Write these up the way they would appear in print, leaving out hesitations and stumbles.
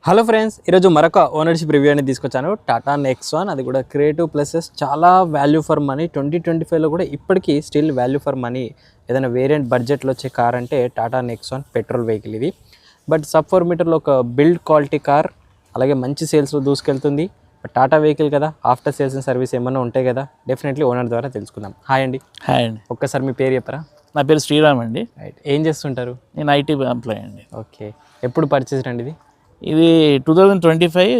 Hello friends, ఈరోజు మరొక ownership review అనేది తీసుకొచ్చాను. టాటా నెక్సాన్, అది కూడా క్రియేటివ్ ప్లసెస్, చాలా వాల్యూ ఫర్ మనీ. 2025లో కూడా ఇప్పటికీ స్టిల్ వాల్యూ ఫర్ మనీ. ఏదైనా వేరియంట్ బడ్జెట్లో వచ్చే కార్ అంటే టాటా నెక్సాన్ పెట్రోల్ వెహికల్ ఇది. బట్ సబ్ 4 మీటర్లో ఒక బిల్డ్ క్వాలిటీ కార్, అలాగే మంచి సేల్స్లో దూసుకెళ్తుంది. టాటా వెహికల్ కదా, ఆఫ్టర్ సేల్స్ అండ్ సర్వీస్ ఏమన్నా ఉంటాయి కదా, డెఫినెట్లీ ఓనర్ ద్వారా తెలుసుకుందాం. హాయ్ అండి. హాయ్ అండి. ఒక్కసారి మీ పేరు చెప్పరా? నా పేరు శ్రీరామ్ అండి. రైట్, ఏం చేస్తుంటారు? నేను ఐటీ ఎంప్లాయీ అండి. ఓకే, ఎప్పుడు పర్చేస్ అండి ఇది? ఇది 2025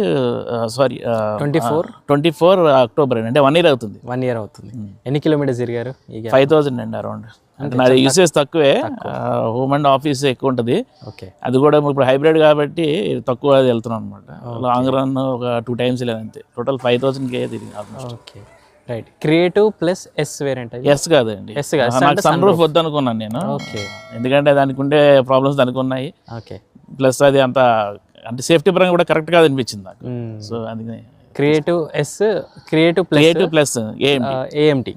సారీ 24 అక్టోబర్ అండి. అంటే 1 year అవుతుంది. 1 year అవుతుంది. ఎన్ని కిలోమీటర్స్ తిరిగారు? 5,000 అండి అరౌండ్. అంటే నాది యూసేజ్ తక్కువే, హోమ్ అండ్ ఆఫీస్ ఎక్కువ ఉంటుంది. ఓకే, అది కూడా ఇప్పుడు హైబ్రిడ్ కాబట్టి తక్కువ వెళ్తున్నాం అనమాట. లాంగ్ రన్ ఒక 2 times లేదంతే. టోటల్ 5,000 తిరిగి almost. Okay right. Creative plus S variant. S కాదండి, ఎస్ కాదు, నాకు సన్ రూఫ్ వద్దనుకున్నాను నేను. ఓకే, ఎందుకంటే దానికి ఉండే ప్రాబ్లమ్స్ దానికి ఉన్నాయి. ఓకే. ప్లస్ అది అంత అంటే సేఫ్టీ పరంగా కూడా కరెక్ట్ కాదు అనిపించింది నాకు. సో అందుకని creative S, creative plus AMT.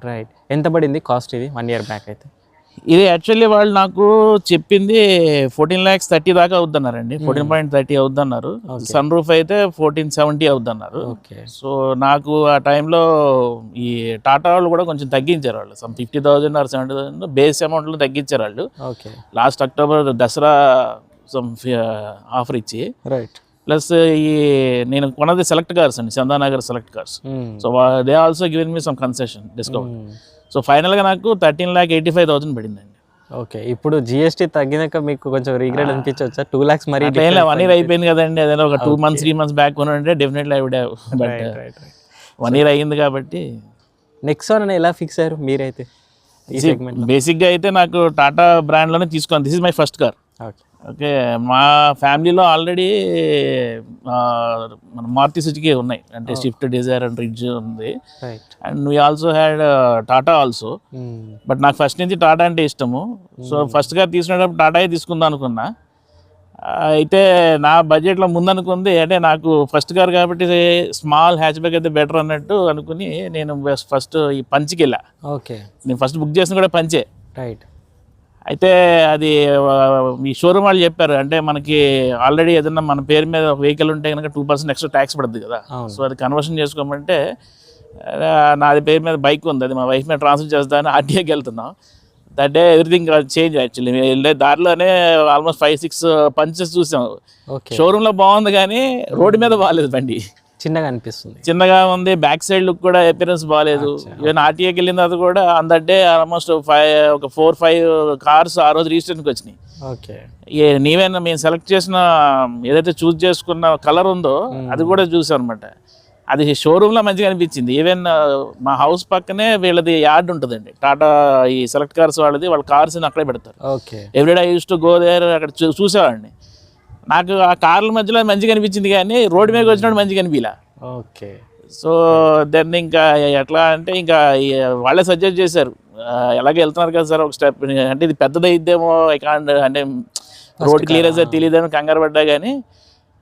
Right, ఎంత పడింది కాస్ట్ ఇది 1 year బ్యాక్ అయితే? ఇది యాక్చువల్లీ వాళ్ళు నాకు చెప్పింది 14,30,000 దాకా అవుద్దన్నారండి. 14.30 అవుద్దన్నారు. సన్ రూఫ్ అయితే 1470 అవుద్దన్నారు. ఓకే. సో నాకు ఆ టైంలో ఈ టాటా వాళ్ళు కూడా కొంచెం తగ్గించారు. వాళ్ళు సమ్ 50,000 or 70,000 బేస్ అమౌంట్లో తగ్గించారు వాళ్ళు. Okay, last October Dasara some offer ఇచ్చి. రైట్. ప్లస్ ఈ నేను కొన్నది సెలెక్ట్ కార్స్ అండి, Chandanagar select cars. So they also given me some concession discount. So ఫైనల్గా నాకు 13,85,000 పడిందండి. ఓకే, ఇప్పుడు జిఎస్టీ తగ్గినాక మీకు కొంచెం రిగ్రెట్ అనిపించవచ్చా? 2 lakhs మరి 1 year అయిపోయింది కదండి. అదే ఒక 2 months 3 months బ్యాక్ కొనంటే definitely I would have. But 1 year అయ్యింది కాబట్టి. నెక్సాన్ అని ఎలా ఫిక్స్ అయ్యారు మీరైతే ఈ సెగ్మెంట్? బేసిక్గా అయితే నాకు టాటా బ్రాండ్లోనే తీసుకున్నాను. This is my first car. Okay, okay. మా ఫ్యామిలీలో ఆల్రెడీ మన మారుతి సుజుకి ఉన్నాయి. అంటే స్విఫ్ట్, డిజైర్ అండ్ రిడ్జ్ ఉంది. And we also had Tata also. But నాకు ఫస్ట్ నుంచి టాటా అంటే ఇష్టము. సో ఫస్ట్ కార్ తీసుకునేటప్పుడు టాటాయే తీసుకుందాం అనుకున్నా. అయితే నా బడ్జెట్లో ముందనుకుంది అంటే నాకు ఫస్ట్ కార్ కాబట్టి స్మాల్ హ్యాచ్ బ్యాక్ అయితే బెటర్ అన్నట్టు అనుకుని నేను ఫస్ట్ ఈ పంచ్కి వెళ్ళా. ఓకే, నేను ఫస్ట్ బుక్ చేసిన కూడా పంచే. రైట్. అయితే అది ఈ షోరూమ్ వాళ్ళు చెప్పారు, అంటే మనకి ఆల్రెడీ ఏదన్నా మన పేరు మీద ఒక వెహికల్ ఉంటే కనుక 2% ఎక్స్ట్రా ట్యాక్స్ పడుతుంది కదా. సో అది కన్వర్షన్ చేసుకోమంటే నాది పేరు మీద బైక్ ఉంది, అది మా వైఫ్ మీద ట్రాన్స్ఫర్ చేస్తానని ఆర్టీఏకి వెళ్తున్నాం. That day everything change. Actually వెళ్ళే దారిలోనే ఆల్మోస్ట్ 5-6 పంచెస్ చూసాం. షోరూంలో బాగుంది కానీ రోడ్డు మీద బాగాలేదు, బండి చిన్నగా అనిపిస్తుంది, చిన్నగా ఉంది. బ్యాక్ సైడ్ లుక్ కూడా అపిరెన్స్ బాగాలేదు. ఈవెన్ ఆర్టీఏకి వెళ్ళిన తర్వాత కూడా అందట్ డే ఆల్మోస్ట్ ఒక 4-5 కార్స్ ఆ రోజు రిజిస్ట్రేషన్కి వచ్చినాయి. ఓకే, నీవేనా మేము సెలెక్ట్ చేసిన ఏదైతే చూస్ చేసుకున్న కలర్ ఉందో అది కూడా చూసాం అనమాట. అది షోరూంలో మంచిగా అనిపించింది. ఈవెన్ మా హౌస్ పక్కనే వీళ్ళది యార్డ్ ఉంటుందండి, టాటా ఈ సెలెక్ట్ కార్స్ వాళ్ళది. వాళ్ళ కార్స్ అక్కడే పెడతారు. Okay, everyday I use to go there. అక్కడ చూసేవాడిని. నాకు ఆ కార్ల మధ్యలో మంచిగా అనిపించింది కానీ రోడ్డు మీదకి వచ్చినప్పుడు మంచిగా అనిపించలే. ఓకే. సో దెన్ ఇంకా ఎట్లా అంటే ఇంకా వాళ్ళే సజెస్ట్ చేశారు, ఎలాగే వెళ్తున్నారు కదా సార్ ఒక స్టెప్, అంటే ఇది పెద్దది అయిద్దేమో అంటే రోడ్ క్లియరెన్స్ తెలియదేమో కంగారు పడ్డా. కానీ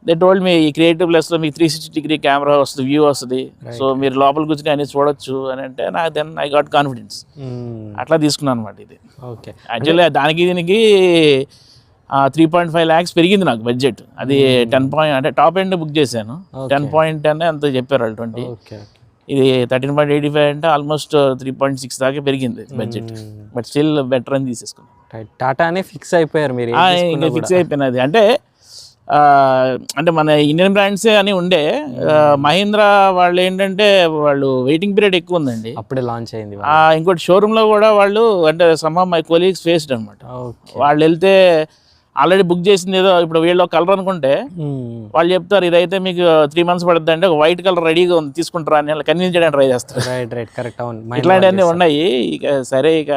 దే టోల్డ్ మీ ఈ క్రియేటివ్ ప్లస్లో మీకు 360-degree కెమెరా వస్తుంది, వ్యూ వస్తుంది. సో మీరు లోపల కూర్చొని అన్ని చూడొచ్చు అని అంటే నాకు దెన్ ఐ గాట్ కాన్ఫిడెన్స్. అట్లా తీసుకున్నాను అనమాట ఇది. ఓకే, యాక్చువల్లీ దీనికి 3.5 lakhs పెరిగింది నాకు బడ్జెట్. అది 10 అంటే టాప్ ఎండ్ బుక్ చేశాను. 10.10 అంత చెప్పారు వాళ్ళు 20. ఇది 13.85 అంటే ఆల్మోస్ట్ 3.6 దాకా పెరిగింది బడ్జెట్. బట్ స్టిల్ బెటర్ అని తీసేసుకున్నాను. టాటానే ఫిక్స్ అయిపోయారు మీరు? ఇంకా ఫిక్స్ అయిపోయినది. అంటే మన ఇండియన్ బ్రాండ్సే అని ఉండే. మహీంద్రా వాళ్ళు ఏంటంటే వాళ్ళు వెయిటింగ్ పీరియడ్ ఎక్కువ ఉందండి, అప్పుడే లాంచ్ అయింది. ఇంకోటి షోరూంలో కూడా వాళ్ళు అంటే some of my colleagues faced అనమాట. వాళ్ళు వెళ్తే ఆల్రెడీ బుక్ చేసింది ఏదో ఇప్పుడు వీళ్ళు కలర్ అనుకుంటే వాళ్ళు చెప్తారు ఇదైతే మీకు 3 months పడుతుంది అంటే ఒక వైట్ కలర్ రెడీగా ఉంది తీసుకుంటారా అని వాళ్ళు కన్విన్స్ చేయడానికి ట్రై చేస్తారు. Right, right, correct. అవును, ఇట్లాంటివన్నీ ఉన్నాయి. ఇక సరే ఇక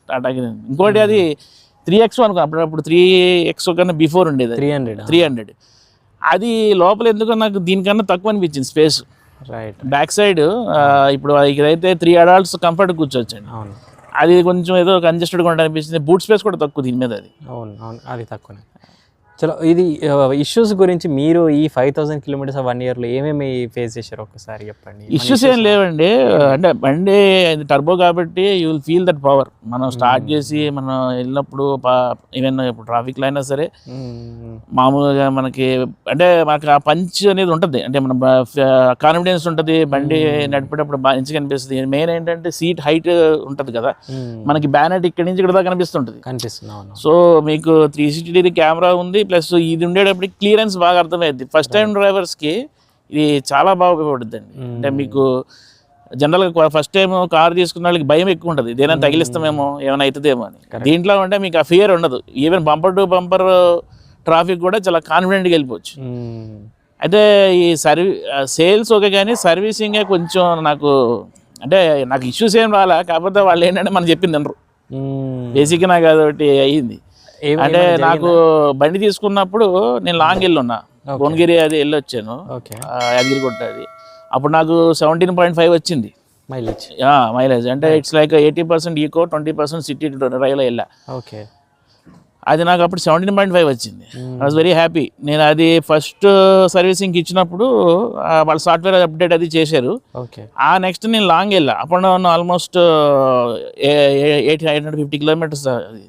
టాటాకి. ఇంకోటి అది 3X అనుకో, అప్పుడప్పుడు 3X కన్నా బిఫోర్ ఉండేది 300. అది లోపల ఎందుకో నాకు దీనికన్నా తక్కువ అనిపించింది స్పేస్. రైట్, బ్యాక్ సైడ్ ఇప్పుడు ఇదైతే 3 adults కంఫర్ట్ కూర్చోవచ్చండి. అవును, అది కొంచెం ఏదో కంజెస్టెడ్గా ఉంటే అనిపించింది. బూట్ స్పేస్ కూడా తక్కువ దీని మీద. అది అవును, అవును, అది తక్కువనే. చలో ఇది ఇష్యూస్ గురించి మీరు ఈ 5000 కిలోమీటర్స్ 1 yearలో ఏమేమి ఫేస్ చేశారు ఒకసారి చెప్పండి. ఇష్యూస్ ఏం లేవండి, అంటే బండి టర్బో కాబట్టి you will feel that power. మనం స్టార్ట్ చేసి మనం వెళ్ళినప్పుడు ఈవెన్ ఇప్పుడు ట్రాఫిక్లో అయినా సరే మామూలుగా మనకి అంటే మనకు ఆ పంచ్ అనేది ఉంటుంది, అంటే మన కాన్ఫిడెన్స్ ఉంటుంది, బండి నడిపేటప్పుడు మంచిగా అనిపిస్తుంది. మెయిన్ ఏంటంటే సీట్ హైట్ ఉంటుంది కదా, మనకి బ్యానెట్ ఇక్కడి నుంచి ఇక్కడ దాకా కనిపిస్తుంది. సో మీకు 360 కెమెరా ఉంది, ప్లస్ ఇది ఉండేటప్పటికి క్లియరెన్స్ బాగా అర్థమైంది. ఫస్ట్ టైం డ్రైవర్స్కి ఇది చాలా బాగా ఉపయోగపడుతుందండి. అంటే మీకు జనరల్గా ఫస్ట్ టైం కార్ తీసుకున్న వాళ్ళకి భయం ఎక్కువ ఉంటుంది, దేనైనా తగిలిస్తామేమో ఏమైనా అవుతుందేమో అని. దీంట్లో ఉంటే మీకు ఆ ఫియర్ ఉండదు. Even bumper to bumper traffic కూడా చాలా కాన్ఫిడెంట్గా వెళ్ళిపోవచ్చు. అయితే ఈ సేల్స్ ఓకే, కానీ సర్వీసింగే కొంచెం నాకు ఇష్యూస్ ఏం రాలా. కాకపోతే వాళ్ళు ఏంటంటే మనం చెప్పింది అనరు. బేసిక్గా నాకు అదొకటి అయ్యింది. అంటే నాకు బండి తీసుకున్నప్పుడు నేను లాంగ్ వెళ్ళున్నా, భువనగిరి అది వెళ్ళొచ్చాను, యాదగిరిగుట్ట అది. అప్పుడు నాకు 17.5 వచ్చింది మైలేజ్. అంటే ఇట్స్ లైక్ 80% ఈకో, 20% సిటీ డ్రైవ్లో వెళ్ళా. అది నాకు అప్పుడు 17.5 వచ్చింది. I was very happy. నేను అది ఫస్ట్ సర్వీసింగ్కి ఇచ్చినప్పుడు వాళ్ళ సాఫ్ట్వేర్ అప్డేట్ అది చేశారు. ఆ నెక్స్ట్ నేను లాంగ్ వెళ్ళా, అప్పుడు ఆల్మోస్ట్ 850 కిలోమీటర్స్ అది.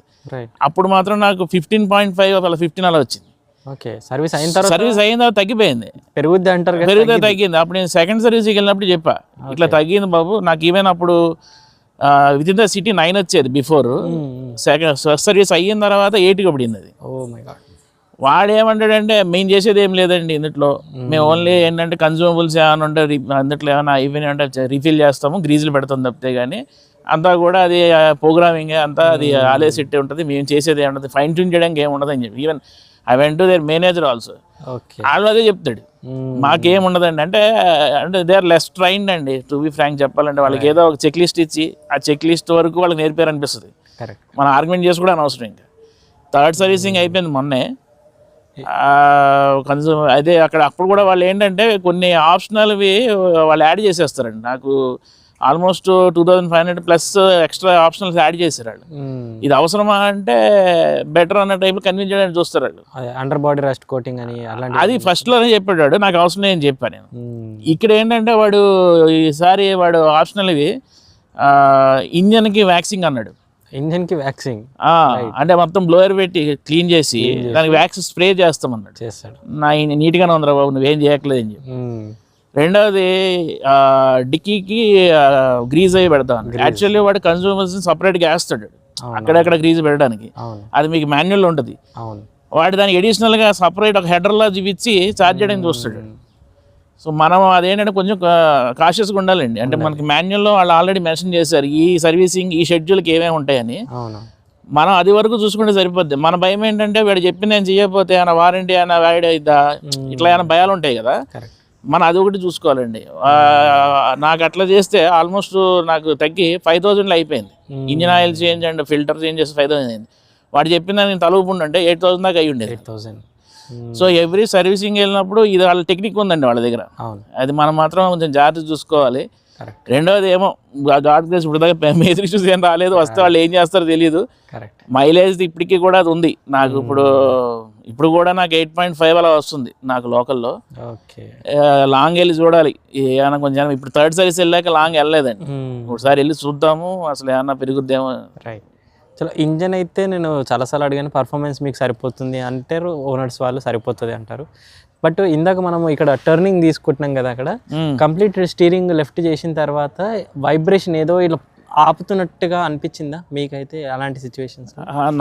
అప్పుడు మాత్రం నాకు 15.5 అలా 15 అలా వచ్చింది. సర్వీస్ అయిన తర్వాత తగ్గిపోయింది, పెరుగుద్ది తగ్గింది. అప్పుడు నేను సెకండ్ సర్వీస్కి వెళ్ళినప్పుడు చెప్పా, ఇట్లా తగ్గింది బాబు నాకు. ఈవెన్ అప్పుడు విత్ ఇన్ ద సిటీ 9 వచ్చేది బిఫోర్, సెకండ్ సర్వీస్ అయిన తర్వాత 8కి పడింది అది. వాడు ఏమంటాడంటే మేము చేసేది ఏం లేదండి ఇందులో, మేము ఓన్లీ ఏంటంటే కన్జ్యూమబుల్స్ ఏమైనా ఉంటే అందుట్లో ఏమైనా ఇవన్నీ అంటే రీఫిల్ చేస్తాము, గ్రీజులు పెడతాం తప్పితే, కానీ అంతా కూడా అది ప్రోగ్రామింగ్ అంతా అది ఆలే సెట్ ఉంటుంది, మేము చేసేది ఏముంటుంది, ఫైన్ ట్యూన్ చేయడానికి ఏమి ఉండదు అని చెప్పి. Even I went to their manager also, వాళ్ళు అదే చెప్తాడు, మాకేం ఉండదండి. అంటే దే ఆర్ లెస్ ట్రైన్డ్ అండి, టు బి ఫ్రాంక్ చెప్పాలంటే. వాళ్ళకి ఏదో ఒక చెక్ లిస్ట్ ఇచ్చి ఆ చెక్ లిస్ట్ వరకు వాళ్ళకి నేర్పారు అనిపిస్తుంది. మనం ఆర్గ్యుమెంట్ చేసుకోవడం అనవసరం. ఇంకా థర్డ్ సర్వీసింగ్ అయిపోయింది మొన్నే. అదే అప్పుడు కూడా వాళ్ళు ఏంటంటే కొన్ని ఆప్షనల్వి వాళ్ళు యాడ్ చేసేస్తారండి. నాకు almost 2500 plus extra optionals add చేశారు వాళ్ళు. ఇది అవసరమా అంటే బెటర్ అన్న టైప్ కన్విన్స్ చేయడానికి చూస్తారు వాళ్ళు. అండర్ బాడీ రస్ట్ కోటింగ్ అని అది ఫస్ట్లోనే చెప్పాడు, నాకు అవసరం అని చెప్పాను నేను. ఇక్కడ ఏంటంటే వాడు ఈసారి వాడు ఆప్షనల్వి ఇంజన్కి వ్యాక్సింగ్ అన్నాడు. ఇంజన్కి వ్యాక్సింగ్ అంటే మొత్తం బ్లోయర్ పెట్టి క్లీన్ చేసి దానికి వ్యాక్స్ స్ప్రే చేస్తామన్నాడు. చేస్తాడు. నా నీట్గానే ఉందిరా బాబు, నువ్వేం చేయట్లేదు అని చెప్పి. రెండవది డిక్కీకి గ్రీజ్ అయ్యి పెడతాను. యాక్చువల్లీ వాడు కన్జ్యూమర్స్ సపరేట్గా వేస్తాడు అక్కడక్కడ గ్రీజ్ పెట్టడానికి, అది మీకు మాన్యువల్ ఉంటుంది. వాడు దానికి అడిషనల్గా సపరేట్ ఒక హెడర్లా చూపించి ఛార్జ్ చేయడానికి చూస్తాడు. సో మనం అదేంటంటే కొంచెం కాషియస్గా ఉండాలండి. అంటే మనకి మాన్యువల్లో వాళ్ళు ఆల్రెడీ మెన్షన్ చేశారు ఈ సర్వీసింగ్ ఈ షెడ్యూల్కి ఏమేమి ఉంటాయని. మనం అది వరకు చూసుకుంటే సరిపోద్ది. మన భయం ఏంటంటే వాడు చెప్పింది నేను చేయకపోతే ఏమైనా వారంటీ అయినా వ్యాలిడ్ అయిద్దా, ఇట్లా ఏమైనా భయాలు ఉంటాయి కదా, మనం అది ఒకటి చూసుకోవాలండి. నాకు అట్లా చేస్తే ఆల్మోస్ట్ నాకు తగ్గి 5000లో అయిపోయింది. Engine oil change and filter change చేస్తే 5000 అయింది. వాడు చెప్పింది నేను తలవుకుండా అంటే 8000 దాకా అయ్యి ఉండేది. సో ఎవ్రీ సర్వీసింగ్ వెళ్ళినప్పుడు ఇది వాళ్ళ టెక్నిక్ ఉందండి వాళ్ళ దగ్గర, అది మనం మాత్రం కొంచెం జాగ్రత్త చూసుకోవాలి. రెండవది ఏమో గాడ్ గ్రేస్ ఇప్పుడు దాకా మేజర్ ఇష్యూస్ ఏం రాలేదు, వస్తే వాళ్ళు ఏం చేస్తారో తెలియదు. మైలేజ్ ఇప్పటికీ కూడా అది ఉంది నాకు. ఇప్పుడు కూడా నాకు 8.5 అలా వస్తుంది నాకు లోకల్లో. లాంగ్ వెళ్ళి చూడాలి ఏమైనా కొంచెం. ఇప్పుడు థర్డ్ సర్వీస్ వెళ్ళాక లాంగ్ వెళ్ళలేదండి, ఒకసారి వెళ్ళి చూద్దాము అసలు ఏమన్నా పెరుగుద్దేమో. చలో ఇంజన్ అయితే నేను చాలాసార్లు అడిగాను, పర్ఫార్మెన్స్ మీకు సరిపోతుంది అంటారు ఓనర్స్ వాళ్ళు, సరిపోతుంది అంటారు. బట్ ఇందాక మనం ఇక్కడ టర్నింగ్ తీసుకుంటున్నాం కదా, అక్కడ కంప్లీట్ స్టీరింగ్ లెఫ్ట్ చేసిన తర్వాత వైబ్రేషన్ ఏదో ఇలా ఆపుతున్నట్టుగా అనిపించిందా మీకైతే అలాంటి సిచ్యువేషన్స్?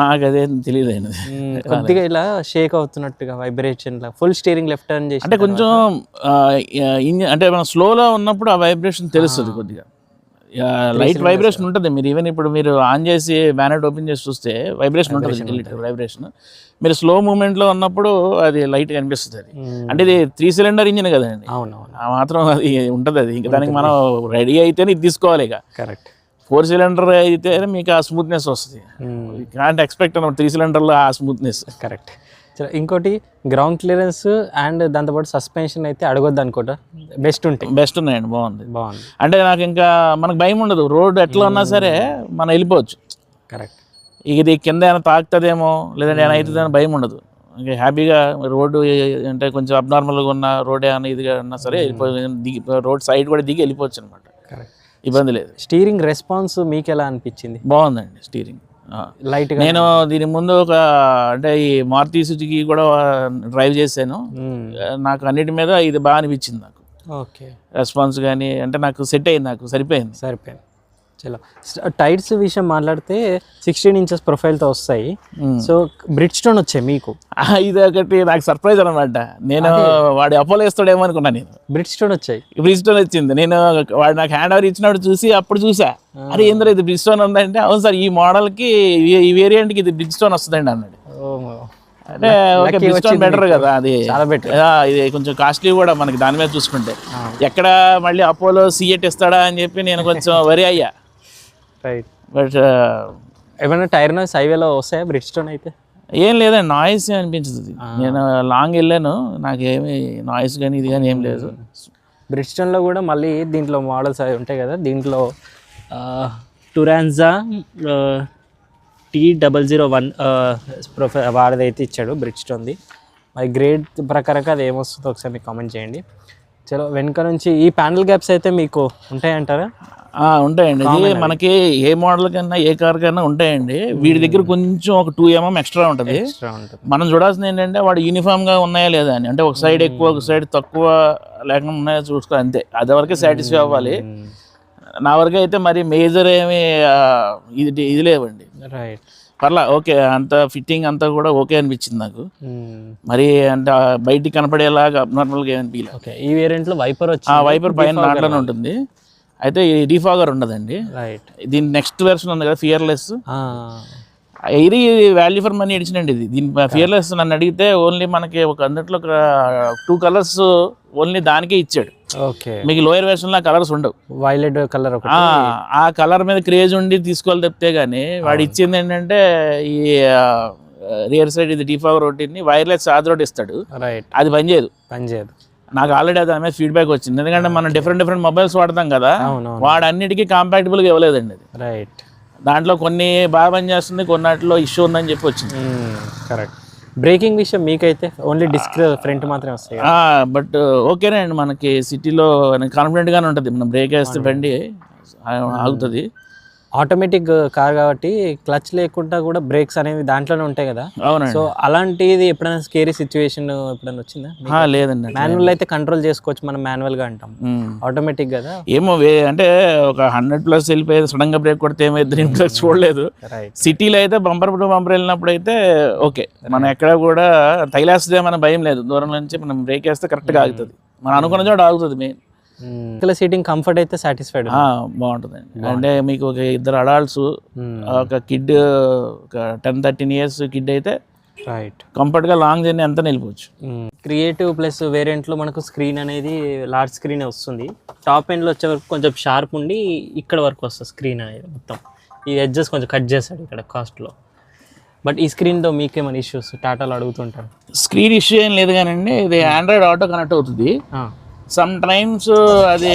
నాకు అదే తెలియదు, కొద్దిగా ఇలా షేక్ అవుతున్నట్టుగా vibration, full steering left turn చేసి అంటే కొంచెం అంటే మనం స్లోలో ఉన్నప్పుడు ఆ వైబ్రేషన్ తెలుస్తుంది, కొద్దిగా లైట్ వైబ్రేషన్ ఉంటుంది. మీరు ఈవెన్ ఇప్పుడు మీరు ఆన్ చేసి బ్యానెట్ ఓపెన్ చేసి చూస్తే వైబ్రేషన్ ఉంటుంది, వైబ్రేషన్. మీరు స్లో మూమెంట్లో ఉన్నప్పుడు అది లైట్గా అనిపిస్తుంది. అది అంటే ఇది 3 సిలిండర్ ఇంజిన్ కదండి, ఆ మాత్రం అది ఉంటుంది. అది ఇంకా దానికి మనం రెడీ అయితేనే ఇది తీసుకోవాలి. ఇక కరెక్ట్ 4 సిలిండర్ అయితే మీకు ఆ స్మూత్నెస్ వస్తుంది. కాంట్ ఎక్స్పెక్ట్ అన్నమాట 3 సిలిండర్లో ఆ స్మూత్నెస్. కరెక్ట్. ఇంకోటి గ్రౌండ్ క్లియరెన్స్ అండ్ దాంతోపాటు సస్పెన్షన్ అయితే అడగొద్దు అనుకుంటా, బెస్ట్ ఉన్నాయండి. బాగుంది. అంటే నాకు ఇంకా మనకు భయం ఉండదు, రోడ్ ఎట్లా ఉన్నా సరే మనం వెళ్ళిపోవచ్చు. కరెక్ట్. ఇది కింద ఏమైనా తాకుతుందేమో లేదంటే ఏమైనా అవుతుందేమో భయం ఉండదు. ఇంకా హ్యాపీగా రోడ్డు అంటే కొంచెం అబ్నార్మల్గా ఉన్న రోడ్ ఏమన్నా ఇదిగా ఉన్నా సరే దిగి రోడ్ సైడ్ కూడా దిగి వెళ్ళిపోవచ్చు అనమాట, ఇబ్బంది లేదు. స్టీరింగ్ రెస్పాన్స్ మీకు ఎలా అనిపించింది? బాగుందండి స్టీరింగ్ లైట్. నేను దీని ముందు అంటే ఈ మారుతి సుజుకి కూడా డ్రైవ్ చేశాను, నాకు అన్నిటి మీద ఇది బాగా అనిపించింది నాకు. ఓకే, రెస్పాన్స్ కానీ అంటే నాకు సెట్ అయింది, నాకు సరిపోయింది. చలో టైర్స్ విషయం మాట్లాడితే 16 ఇంచెస్ ప్రొఫైల్తో వస్తాయి. సో బ్రిడ్జ్ స్టోన్ వచ్చాయి మీకు, ఇది ఒకటి నాకు సర్ప్రైజ్ అనమాట. నేను వాడు అపోలో వేస్తాడేమో అనుకున్నా, నేను బ్రిడ్జ్ స్టోన్ వచ్చాయి. బ్రిడ్జ్ స్టోన్ వచ్చింది. నేను వాడు నాకు హ్యాండ్ ఓవర్ ఇచ్చినప్పుడు చూసి అప్పుడు చూసా, అరే ఏంద్రా ఇది బ్రిడ్జ్ స్టోన్ ఉందంటే, అవును సార్ ఈ మోడల్కి ఈ వేరియంట్కి ఇది బ్రిడ్జ్ స్టోన్ వస్తుందండి అన్నాడు. అంటే ఓకే, బ్రిడ్జ్ స్టోన్ బెటర్ కదా, అది చాలా బెటర్. ఇది కొంచెం కాస్ట్లీ కూడా మనకి దాని మీద చూసుకుంటే. ఎక్కడ మళ్ళీ అపోలో C8 ఇస్తాడా అని చెప్పి నేను కొంచెం వరి అయ్యా. రైట్, బట్ ఏమైనా టైర్ నాయిస్ హైవేలో వస్తాయా బ్రిడ్జ్ స్టోన్ అయితే? ఏం లేదండి, నాయిస్ అనిపించదు. నేను లాంగ్ వెళ్ళాను, నాకేమి నాయిస్ కానీ ఇది కానీ ఏం లేదు. బ్రిడ్జ్ స్టోన్లో కూడా మళ్ళీ దీంట్లో మోడల్స్ అవి ఉంటాయి కదా, దీంట్లో టూరాన్జా T001 వాడిదైతే ఇచ్చాడు బ్రిడ్జ్ స్టోన్ది. మరి గ్రేడ్ ప్రకారంగా అది ఏమొస్తుందో ఒకసారి మీకు కామెంట్ చేయండి. చలో వెనుక నుంచి ఈ ప్యానల్ గ్యాప్స్ అయితే మీకు ఉంటాయంటారా? ఉంటాయండి, ఇది మనకి ఏ మోడల్ కన్నా ఏ కార్ కన్నా ఉంటాయండి. వీడి దగ్గర కొంచెం ఒక 2 mm ఎక్స్ట్రా ఉంటుంది. మనం చూడాల్సింది ఏంటంటే వాడు యూనిఫామ్గా ఉన్నాయా లేదా అని, అంటే ఒక సైడ్ ఎక్కువ ఒక సైడ్ తక్కువ లేకుండా ఉన్నాయో చూసుకో, అంతే. అది వరకే సాటిస్ఫై అవ్వాలి. నా వరకు అయితే మరి మేజర్ ఏమి ఇది లేవండి. రైట్, పర్లా ఓకే, అంత ఫిట్టింగ్ అంతా కూడా ఓకే అనిపించింది నాకు. మరి అంటే బయటికి కనపడేలాగా అబ్నార్మల్గా ఏమనిపించలేదు. ఓకే, ఈ వేరియంట్లో వైపర్ వచ్చి వైపర్ పైన దాంట్లోనే ఉంటుంది, అయితే ఈ డీఫాగర్ ఉండదండి. రైట్, దీని నెక్స్ట్ వెర్షన్ ఉంది కదా ఫియర్లెస్, ఇది వాల్యూ ఫర్ మనీ ఎడిషన్ అండి. ఇది దీని ఫియర్లెస్ నన్ను అడిగితే ఓన్లీ మనకి ఒక అందులో 2 కలర్స్ ఓన్లీ దానికే ఇచ్చాడు. ఓకే, మీకు లోయర్ వెర్షన్ లో కలర్స్ ఉండవు. వైలెట్ కలర్, ఆ కలర్ మీద క్రేజ్ ఉండి తీసుకోవాలి తప్పితే కానీ వాడు ఇచ్చింది ఏంటంటే ఈ రియర్ సైడ్ ఇది డీఫాగర్ ఒకటి వైర్లెస్ ఛార్జర్ ఒకటి ఇస్తాడు. రైట్, అది పనిచేయదు. నాకు ఆల్రెడీ దాని మీద ఫీడ్బ్యాక్ వచ్చింది, ఎందుకంటే మనం డిఫరెంట్ మొబైల్స్ వాడతాం కదా, వాడు అన్నిటికీ కాంపాక్టబుల్గా ఇవ్వలేదండి అది. రైట్, దాంట్లో కొన్ని బాగా పనిచేస్తుంది, కొన్నిట్లో ఇష్యూ ఉందని చెప్పి వచ్చింది. కరెక్ట్. బ్రేకింగ్ విషయం మీకైతే ఓన్లీ డిస్క్ ఫ్రంట్ మాత్రమే వస్తాయి. బట్ ఓకేనే అండి, మనకి సిటీలో కాన్ఫిడెంట్గానే ఉంటుంది. మనం బ్రేక్ వేస్తే బండి ఆగుతుంది. ఆటోమేటిక్ కార్ కాబట్టి క్లచ్ లేకుండా కూడా బ్రేక్స్ అనేవి దాంట్లోనే ఉంటాయి కదా. అవునండి. సో అలాంటిది ఎప్పుడైనా స్కేరీ సిచ్యువేషన్ ఎప్పుడైనా వచ్చిందా? లేదండి, మాన్యువల్ అయితే కంట్రోల్ చేసుకోవచ్చు, మనం మాన్యువల్ గా అంటాం, ఆటోమేటిక్ కదా. ఏమో అంటే ఒక 100+ వెళ్ళిపోయేది, సడన్ గా బ్రేక్ కొడితే ఏమైంది చూడలేదు. సిటీలో అయితే బంపర్ టు బంపర్ వెళ్ళినప్పుడు అయితే ఓకే, మనం ఎక్కడ కూడా తగిలేస్తే మన భయం లేదు, దూరం నుంచి మనం బ్రేక్ వేస్తే కరెక్ట్గా ఆగుతుంది, మనం అనుకున్న చోట ఆగుతుంది. మెయిన్ సీటింగ్ కంఫర్ట్ అయితే సాటిస్ఫైడ్ బాగుంటుందండి. అంటే మీకు ఒక 2 అడల్ట్స్ ఒక కిడ్, ఒక 10-13 years కిడ్ అయితే రైట్ కంఫర్ట్గా లాంగ్ జర్నీ అంతా వెళ్ళిపోవచ్చు. క్రియేటివ్ ప్లస్ వేరియంట్లో మనకు స్క్రీన్ అనేది లార్జ్ స్క్రీన్ వస్తుంది. టాప్ ఎండ్లో వచ్చే వరకు కొంచెం షార్ప్ ఉండి ఇక్కడ వరకు వస్తుంది స్క్రీన్ అనేది మొత్తం. ఈ ఎడ్జెస్ కొంచెం కట్ చేస్తాడు ఇక్కడ కాస్ట్లో. బట్ ఈ స్క్రీన్తో మీకేమైనా ఇష్యూస్ టాటాలో అడుగుతుంటారు? స్క్రీన్ ఇష్యూ ఏం లేదు కానండి, ఇది ఆండ్రాయిడ్ ఆటో కనెక్ట్ అవుతుంది. సమ్ టైమ్స్ అది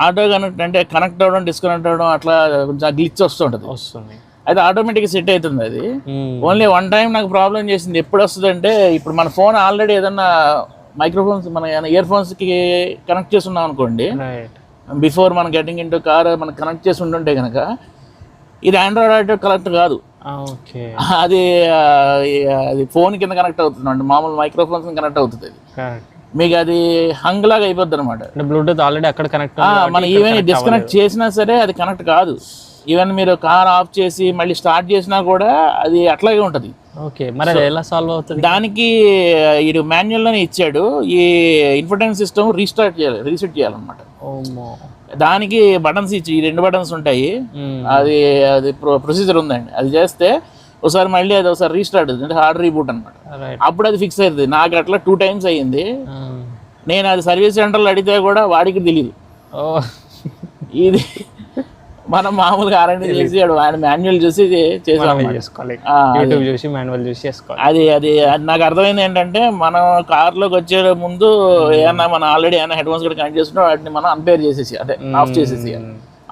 ఆటో కనెక్ట్ అవ్వడం డిస్కనెక్ట్ అవ్వడం అట్లా కొంచెం గ్లిచ్ వస్తుంది. అయితే ఆటోమేటిక్గా సెట్ అవుతుంది అది. ఓన్లీ 1 time నాకు ప్రాబ్లం చేసింది. ఎప్పుడు వస్తుంది అంటే, ఇప్పుడు మన ఫోన్ ఆల్రెడీ ఏదన్నా మైక్రోఫోన్స్ మన ఇయర్ ఫోన్స్కి కనెక్ట్ చేసి ఉన్నాం అనుకోండి, బిఫోర్ మనం గెటింగ్ ఇన్ టు కార్ మనం కనెక్ట్ చేసి ఉంటుంటే కనుక ఇది ఆండ్రాయిడ్ ఆటో కనెక్ట్ కాదు, అది ఫోన్ కింద కనెక్ట్ అవుతుంది అంటే మామూలు మైక్రోఫోన్స్ కనెక్ట్ అవుతుంది. అది మీకు అది హంగ్ లాగా అయిపోద్ది అనమాట. బ్లూటూత్ ఆల్రెడీ అక్కడ కనెక్ట్, మనం ఈవెన్ డిస్కనెక్ట్ చేసినా సరే అది కనెక్ట్ కాదు. ఈవెన్ మీరు కార్ ఆఫ్ చేసి మళ్ళీ స్టార్ట్ చేసినా కూడా అది అట్లాగే ఉంటుంది. ఓకే, మరి ఎలా సాల్వ్ అవుతుంది? దానికి ఇది మాన్యువల్లోనే ఇచ్చాడు. ఈ ఇన్ఫోటైన్మెంట్ సిస్టమ్ రీసెట్ చేయాలన్నమాట. దానికి బటన్స్ ఇచ్చి 2 buttons ఉంటాయి. అది ప్రొసీజర్ ఉందండి. అది చేస్తే ఒకసారి మళ్ళీ అది ఒకసారి రీస్టార్ట్ అవుతుంది, అంటే హార్డ్ రీబూట్ అనమాట. అప్పుడు అది ఫిక్స్ అవుతుంది. నాకు అట్లా 2 times అయ్యింది. నేను అది సర్వీస్ సెంటర్లో అడిగితే కూడా వాడికి తెలియదు. ఇది మనం మామూలుగా R&D చేసి ఆయన మాన్యువల్ చూసి చేసుకోవాలి, అది నాకు అర్థమైంది ఏంటంటే, మనం కార్లోకి వచ్చే ముందు ఏమన్నా మనం ఆల్రెడీ ఏమైనా హెడ్ ఫోన్స్ కూడా కనెక్ట్ చేస్తుంటే వాటిని మనం అన్పేర్ చేసేసి అదే ఆఫ్ చేసేసి,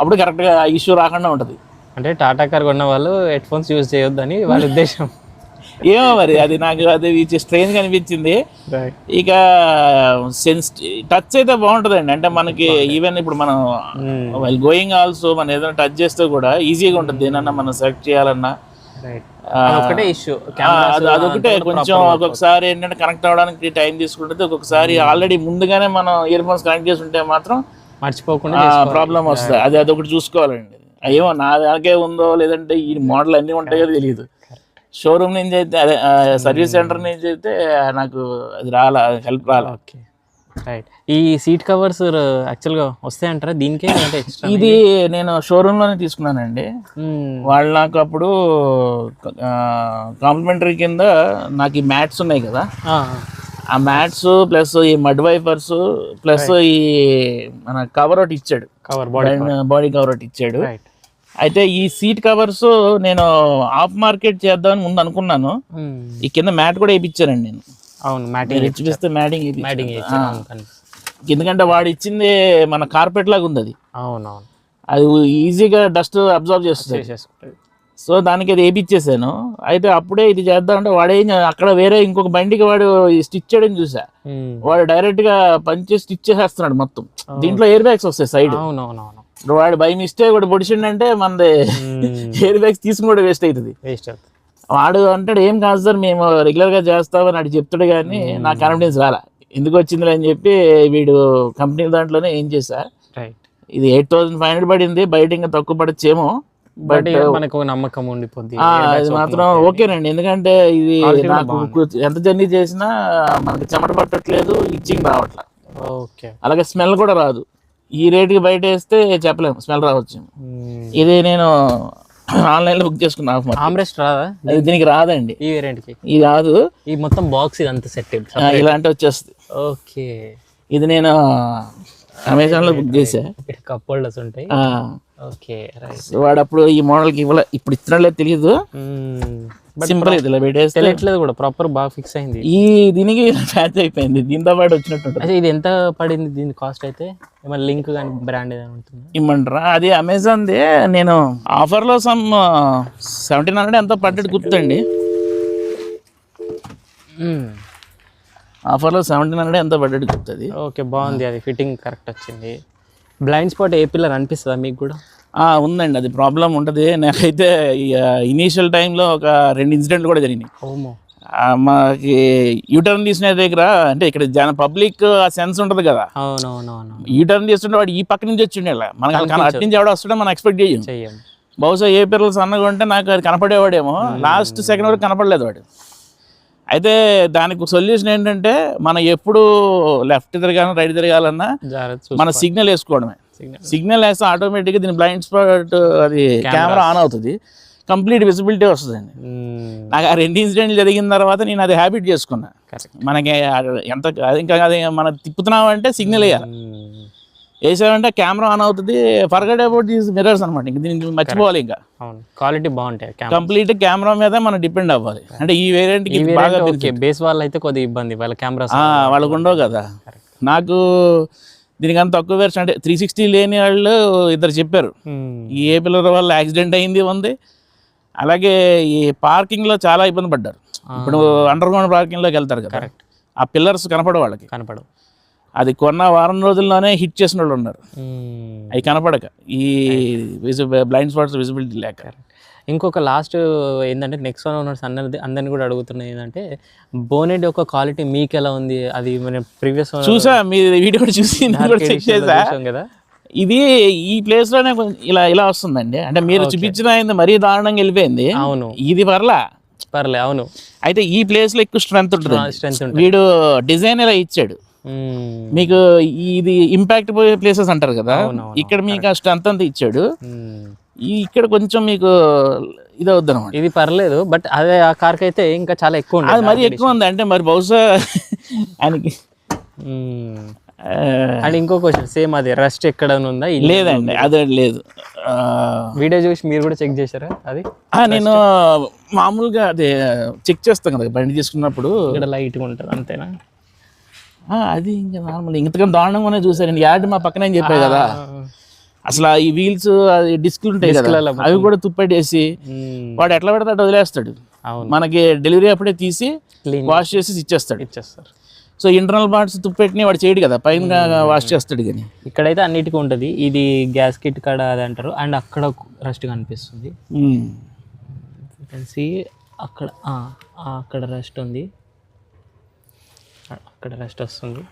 అప్పుడు కరెక్ట్గా ఇష్యూ రాకుండా ఉంటుంది. అంటే టాటా కార్ కొన్న వాళ్ళు హెడ్ ఫోన్స్ యూజ్ చేయొద్దని వాళ్ళ ఉద్దేశం. ఏమో మరి అది నాకు అది స్ట్రెయిన్ అనిపించింది. ఇక టచ్ అయితే బాగుంటుందండి. అంటే మనకి ఈవెన్ ఇప్పుడు మనం గోయింగ్ ఆల్సో మనం ఏదైనా టచ్ చేస్తే కూడా ఈజీగా ఉంటుంది. ఏదన్నా మనం సెలెక్ట్ చేయాలన్నా ఒకటే ఇష్యూ, అదొకటే కొంచెం ఒక్కొక్కసారి ఏంటంటే కనెక్ట్ అవ్వడానికి టైం తీసుకుంటుంది. ఒక్కొక్కసారి ఆల్రెడీ ముందుగానే మనం ఇయర్ ఫోన్స్ కనెక్ట్ చేసి ఉంటే మాత్రం మర్చిపోకుండా ప్రాబ్లం వస్తుంది. అదొకటి చూసుకోవాలండి. ఏమో నా దానికే ఉందో లేదంటే ఈ మోడల్ అన్నీ ఉంటాయో తెలియదు. షోరూమ్ నుంచి అయితే అదే సర్వీస్ సెంటర్ నుంచి అయితే నాకు అది హెల్ప్ రాలా. Okay right. ఈ సీట్ కవర్స్ యాక్చువల్గా వస్తాయంటారా దీనికే? ఇది నేను షోరూంలోనే తీసుకున్నానండి. వాళ్ళు నాకు అప్పుడు కాంప్లిమెంటరీ కింద నాకు ఈ మ్యాట్స్ ఉన్నాయి కదా, ఆ మ్యాట్స్ ప్లస్ ఈ మడ్ వైపర్స్ ప్లస్ ఈ మన కవర్ ఒకటి ఇచ్చాడు, బాడీ కవర్ ఒకటి ఇచ్చాడు. అయితే ఈ సీట్ కవర్స్ నేను ఆఫ్ మార్కెట్ చేద్దామని ముందు అనుకున్నాను. ఈ కింద మ్యాట్ కూడా వేయించానండి నేను. అవును, మ్యాటింగ్ ఎందుకంటే వాడు ఇచ్చింది మన కార్పెట్ లాగా ఉంది. అది అవునవును, అది ఈజీగా డస్ట్ అబ్జర్వ్ చేస్తుంది. సో దానికి అది వేయించేసాను. అయితే అప్పుడే ఇది చేద్దామంటే వాడేం అక్కడ వేరే ఇంకొక బండికి వాడు స్టిచ్ చేయడం చూసా. వాడు డైరెక్ట్ గా పంచి స్టిచ్ చేసేస్తున్నాడు మొత్తం. దీంట్లో ఎయిర్ బ్యాగ్స్ వస్తాయి సైడ్. వాడు బై మిస్టేక్ కూడా పొడిచిండంటే మనది ఎయిర్ బ్యాగ్స్ తీసుకుని కూడా వేస్ట్ అవుతుంది. వాడు అంటాడు ఏం కాదు సార్ మేము రెగ్యులర్ గా చేస్తామని అటు చెప్తాడు, కానీ నాకు కాన్ఫిడెన్స్ రాలా. ఎందుకు వచ్చిందిలే అని చెప్పి వీడు కంపెనీ దాంట్లోనే ఏం చేశా. ఇది 8,500 పడింది, బయట ఇంకా తక్కువ పడచ్చేమో, బట్ మనకు నమ్మకం ఉండిపోద్ది. అది మాత్రం ఓకేనండి. ఎందుకంటే ఇది నాకు ఎంత జర్నీ చేసినా మనకి చెమట పట్టట్లేదు, ఇచ్చింగ్ రావట్లేదు. అలాగే స్మెల్ కూడా రాదు. ఈ రేటుకి బయట వేస్తే చెప్పలేము, స్మెల్ రావచ్చు. ఇది నేను ఆన్లైన్ లో బుక్ చేసుకున్నా. ఆమ్రెస్ట్ రాదా దీనికి? రాదండి, ఈ వేరియంట్కి ఇది రాదు. ఈ మొత్తం బాక్స్ ఇదంతా సెట్ ఇలాంటి వచ్చేస్తుంది. ఓకే, ఇది నేను అమెజాన్ లో బుక్ చేసా. కప్ హోల్డర్స్ ఉంటాయి. Okay right. వాడు అప్పుడు ఈ మోడల్ కి ఇవ్వలే, ఇప్పుడు ఇస్తున్నట్లేదు తెలియదు. సింపుల్ ఇది ఇలా పెట్టేస్తే తెలియట్లేదు కూడా, ప్రాపర్ బాగా ఫిక్స్ అయింది. ఈ దీనికి ప్యాచ్ అయిపోయింది, దీంతో పాటు వచ్చినట్టు. అదే ఇది ఎంత పడింది దీని కాస్ట్? అయితే ఏమైనా లింక్ కానీ బ్రాండ్ ఏదైనా ఉంటుంది ఇమ్మంటారా? అది అమెజాన్ది. నేను ఆఫర్లో సమ్ 1700 ఎంతో పడ్డట్టు గుర్తండి. ఆఫర్లో 1700 ఎంతో పడ్డట్టు గుర్తుంది. ఓకే బాగుంది, అది ఫిట్టింగ్ కరెక్ట్ వచ్చింది. బ్లైండ్ స్పాట్ ఏ పిల్లర్ అనిపిస్తుందా మీకు కూడా? ఉందండి, అది ప్రాబ్లం ఉంటుంది. నాకైతే ఇనీషియల్ టైంలో ఒక 2 ఇన్సిడెంట్లు కూడా జరిగినాయి. మాకి యూటర్న్ తీసిన దగ్గర, అంటే ఇక్కడ పబ్లిక్ ఆ సెన్స్ ఉంటుంది కదా, యూటర్న్ తీస్తుంటే వాడు ఈ పక్క నుంచి వచ్చిండే, మనకి అటు నుంచి ఎవడో వస్తుంటే మనం ఎక్స్పెక్ట్ చేయం. బహుశా ఏ పిల్లలు సన్నగా ఉంటే నాకు అది కనపడేవాడేమో, లాస్ట్ సెకండ్ వరకు కనపడలేదు వాడు. అయితే దానికి సొల్యూషన్ ఏంటంటే మనం ఎప్పుడు లెఫ్ట్ తిరగాలన్నా రైట్ తిరగాలన్నా మన సిగ్నల్ వేసుకోవడమే. సిగ్నల్ వేస్తే ఆటోమేటిక్గా దీని బ్లైండ్ స్పాట్ అది కెమెరా ఆన్ అవుతుంది, కంప్లీట్ విజిబిలిటీ వస్తుందండి. నాకు ఆ 2 ఇన్సిడెంట్లు జరిగిన తర్వాత నేను అది హ్యాబిట్ చేసుకున్నా. మనకి ఎంత ఇంకా అది మనం తిప్పుతున్నామంటే సిగ్నల్ వేయాలి, వేసామంటే కెమెరా ఆన్ అవుతుంది. ఫర్గెట్ అబౌట్ దీస్ మిర్రర్స్ అనమాట, ఇంక దీనికి మర్చిపోవాలి. ఇంకా క్వాలిటీ బాగుంటాయి, కంప్లీట్ కెమెరా మీద మనం డిపెండ్ అవ్వాలి. అంటే ఈ వేరియంట్ బాగా బేస్ వాళ్ళు అయితే కొద్దిగా ఇబ్బంది, వాళ్ళ కెమెరా వాళ్ళకు ఉండవు కదా. నాకు దీనికన్నా తక్కువ వెర్షన్ అంటే 360 లేని వాళ్ళు ఇద్దరు చెప్పారు. ఈ ఏ పిల్లల వల్ల యాక్సిడెంట్ అయింది ఉంది, అలాగే ఈ పార్కింగ్లో చాలా ఇబ్బంది పడ్డారు. ఇప్పుడు అండర్ గ్రౌండ్ పార్కింగ్లోకి వెళ్తారు కదా, ఆ పిల్లర్స్ కనపడవు, వాళ్ళకి కనపడవు. అది కొన్న వారం రోజుల్లోనే హిట్ చేసిన వాళ్ళు ఉన్నారు, అవి కనపడక, ఈ బ్లైండ్ స్పాట్స్ విజిబిలిటీ లేక. ఇంకొక లాస్ట్ ఏంటంటే నెక్స్ట్ వన్ ఓనర్స్ అందరిని కూడా అడుగుతున్నాయి ఏంటంటే బోనెట్ యొక్క క్వాలిటీ మీకు ఎలా ఉంది? అది మన ప్రీవియస్ చూసా, మీ వీడియో చూసి చెక్ చేసా కదా. ఇది ఈ ప్లేస్ లోనే ఇలా వస్తుందండి. అంటే మీరు చూపించిన మరీ దారుణంగా వెళ్ళిపోయింది. అవును, ఇది పర్లే. అవును. అయితే ఈ ప్లేస్ లో ఎక్కువ స్ట్రెంత్ ఉంటుంది. వీడు డిజైన్ ఇలా ఇచ్చాడు మీకు. ఇది ఇంపాక్ట్ పోయే ప్లేసెస్ అంటారు కదా, ఇక్కడ మీకు ఆ స్ట్రెంత్ అంతా ఇచ్చాడు. ఇక్కడ కొంచెం మీకు ఇది అవుద్ది అనమాట. ఇది పర్లేదు, బట్ అదే ఆ కార్కి అయితే ఇంకా చాలా ఎక్కువ ఉంది. అది మరీ ఎక్కువ ఉంది అంటే మరి బహుశా ఆయనకి. అండ్ ఇంకో క్వశ్చన్ సేమ్, అది రస్ట్ ఎక్కడ ఉందా? లేదండి, అదే లేదు. వీడియో చూసి మీరు కూడా చెక్ చేశారా? అది నేను మామూలుగా అదే చెక్ చేస్తాను కదా బండి తీసుకున్నప్పుడు. ఇక్కడ లైట్గా ఉంటుంది అంతేనా? అది ఇంకా నార్మల్, ఇంతకన్నా దారుణంగానే చూసాను. యాడ్ మా పక్కనే చెప్పాయి కదా, అసలు ఈ వీల్స్ అది డిస్క్లు ఉంటాయి కదా, అవి కూడా తుప్పట్టేసి వాడు ఎట్లా పెడతాడు వదిలేస్తాడు. అవును. మనకి డెలివరీ అప్పుడే తీసి Clean వాష్ చేసి ఇచ్చేస్తాడు. ఇచ్చేస్తారు. సో ఇంటర్నల్ పార్ట్స్ తుప్పెట్టిని వాడు చేయడు కదా, పైన వాష్ చేస్తాడు. కానీ ఇక్కడైతే అన్నిటికీ ఉంటుంది. ఇది గ్యాస్ కిట్ కాడ అది అంటారు. అండ్ అక్కడ రస్ట్ కనిపిస్తుంది. సి అక్కడ అక్కడ రెస్ట్ ఉంది, అక్కడ రెస్ట్ వస్తుంది.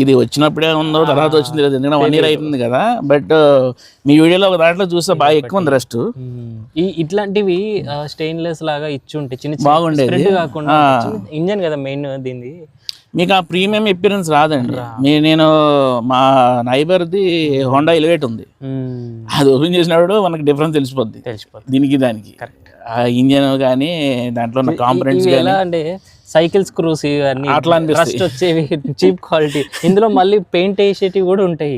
ఇది వచ్చినప్పుడే ఉందో తర్వాత వచ్చింది లేదు, ఎందుకంటే 1 year అవుతుంది కదా. బట్ మీ వీడియోలో ఒక దాంట్లో చూస్తే బాగా ఎక్కువ ఉంది రెస్ట్. ఇట్లాంటివి స్టెయిన్లెస్ లాగా ఇచ్చి ఉంటే చిన్న బాగుండేది. spread కాకుండా ఇంజన్ కదా మెయిన్ దీన్ని. మీకు ఆ ప్రీమియం ఎపిరెన్స్ రాదండి. నేను మా నైబర్ది హోండా ఎలివేట్ ఉంది, అది ఓపెన్ చేసినప్పుడు మనకు డిఫరెన్స్ తెలిసిపోద్ది దీనికి దానికి. ఆ ఇంజన్ కానీ దాంట్లో ఉన్న కాంపనెంట్స్ ఎలా అంటే సైకిల్ స్క్రూస్ ఇవన్నీ అట్లా రస్ట్ వచ్చేవి, చీప్ క్వాలిటీ. ఇందులో మళ్ళీ పెయింట్ వేసేటివి కూడా ఉంటాయి.